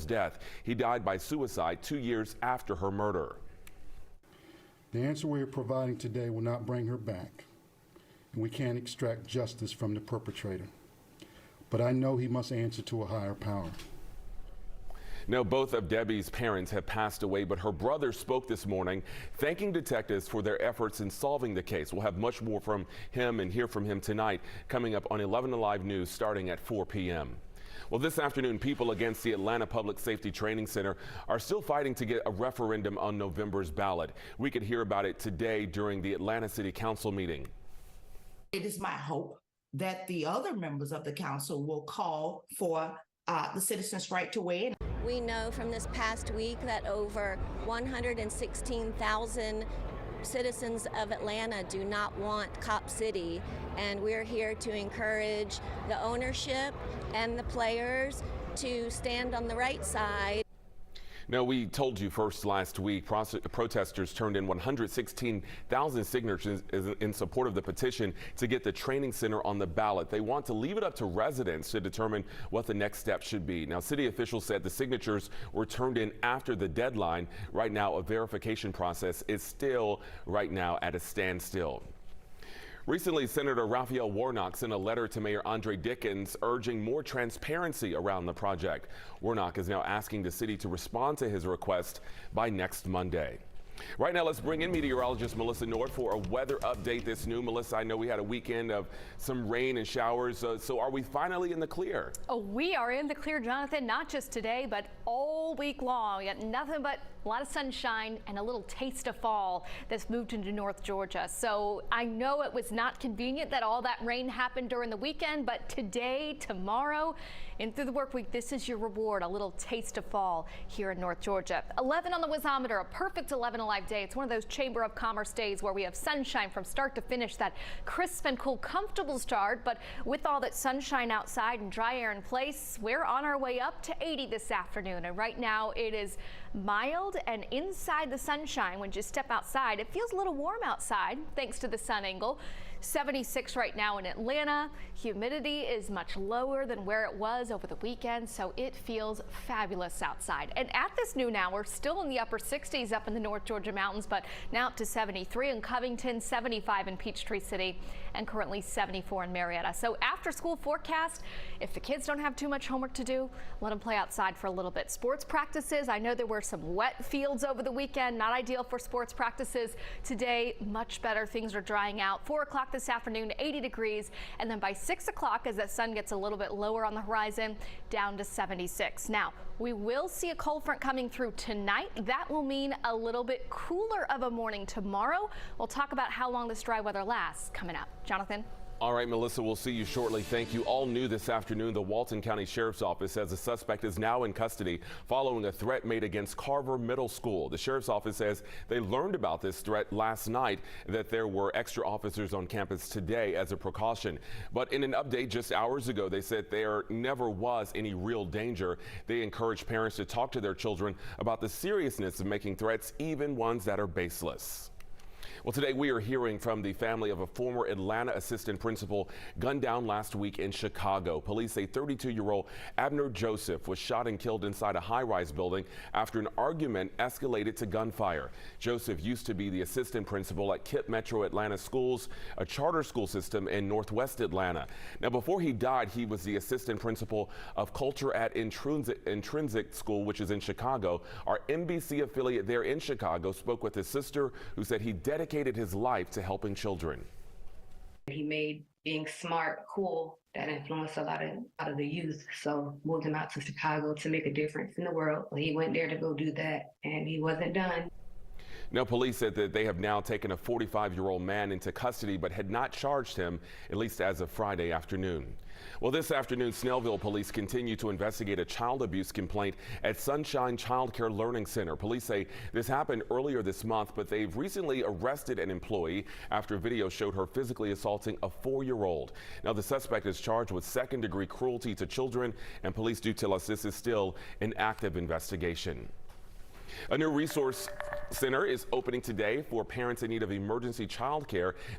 death. He died by suicide 2 years after her murder. The answer we are providing today will not bring her back, and we can't extract justice from the perpetrator. But I know he must answer to a higher power. Now, both of Debbie's parents have passed away, but her brother spoke this morning, thanking detectives for their efforts in solving the case. We'll have much more from him and hear from him tonight, coming up on 11Alive News starting at 4 p.m. Well, this afternoon, people against the Atlanta Public Safety Training Center are still fighting to get a referendum on November's ballot. We could hear about it today during the Atlanta City Council meeting. It is my hope that the other members of the council will call for the citizens' right to weigh in. We know from this past week that over 116,000 citizens of Atlanta do not want Cop City, and we're here to encourage the ownership and the players to stand on the right side. Now, we told you first last week, protesters turned in 116,000 signatures in support of the petition to get the training center on the ballot. They want to leave it up to residents to determine what the next step should be. Now, city officials said the signatures were turned in after the deadline. Right now, a verification process is still right now at a standstill. Recently, Senator Raphael Warnock sent a letter to Mayor Andre Dickens urging more transparency around the project. Warnock is now asking the city to respond to his request by next Monday. Right now, let's bring in meteorologist Melissa Nord for a weather update this noon. Melissa, I know we had a weekend of some rain and showers, so are we finally in the clear? Oh, we are in the clear, Jonathan, not just today, but all week long. We got nothing but a lot of sunshine and a little taste of fall that's moved into North Georgia. So I know it was not convenient that all that rain happened during the weekend, but today, tomorrow, and through the work week, this is your reward, a little taste of fall here in North Georgia. 11 on the Wizometer, a perfect 11Alive day. It's one of those Chamber of Commerce days where we have sunshine from start to finish, that crisp and cool, comfortable start. But with all that sunshine outside and dry air in place, we're on our way up to 80 this afternoon. And right now it is mild, and inside the sunshine, when you step outside, it feels a little warm outside thanks to the sun angle. 76 right now in Atlanta. Humidity is much lower than where it was over the weekend, so it feels fabulous outside. And at this noon hour, still in the upper 60s up in the North Georgia mountains, but now up to 73 in Covington, 75 in Peachtree City, and currently 74 in Marietta. So after school forecast, if the kids don't have too much homework to do, let them play outside for a little bit. Sports practices, I know there were some wet fields over the weekend, not ideal for sports practices. Today, much better. Things are drying out. 4 o'clock this afternoon, 80 degrees, and then by 6 o'clock, as that sun gets a little bit lower on the horizon, down to 76. Now, we will see a cold front coming through tonight. That will mean a little bit cooler of a morning tomorrow. We'll talk about how long this dry weather lasts coming up. Jonathan? All right, Melissa, we'll see you shortly. Thank you. All new this afternoon, the Walton County Sheriff's Office says a suspect is now in custody following a threat made against Carver Middle School. The Sheriff's Office says they learned about this threat last night, that there were extra officers on campus today as a precaution. But in an update just hours ago, they said there never was any real danger. They encourage parents to talk to their children about the seriousness of making threats, even ones that are baseless. Well, today we are hearing from the family of a former Atlanta assistant principal gunned down last week in Chicago. Police say 32-year-old Abner Joseph was shot and killed inside a high-rise building after an argument escalated to gunfire. Joseph used to be the assistant principal at KIPP Metro Atlanta Schools, a charter school system in Northwest Atlanta. Now, before he died, he was the assistant principal of culture at Intrinsic School, which is in Chicago. Our NBC affiliate there in Chicago spoke with his sister, who said he dedicated his life to helping children. He made being smart cool. That influenced a lot of the youth. So moved him out to Chicago to make a difference in the world. He went there to go do that, and he wasn't done. Now, police said that they have now taken a 45-year-old man into custody, but had not charged him, at least as of Friday afternoon. Well, this afternoon, Snellville police continue to investigate a child abuse complaint at Sunshine Child Care Learning Center. Police say this happened earlier this month, but they've recently arrested an employee after video showed her physically assaulting a 4-year-old. Now, the suspect is charged with second-degree cruelty to children, and police do tell us this is still an active investigation. A new resource center is opening today for parents in need of emergency child care.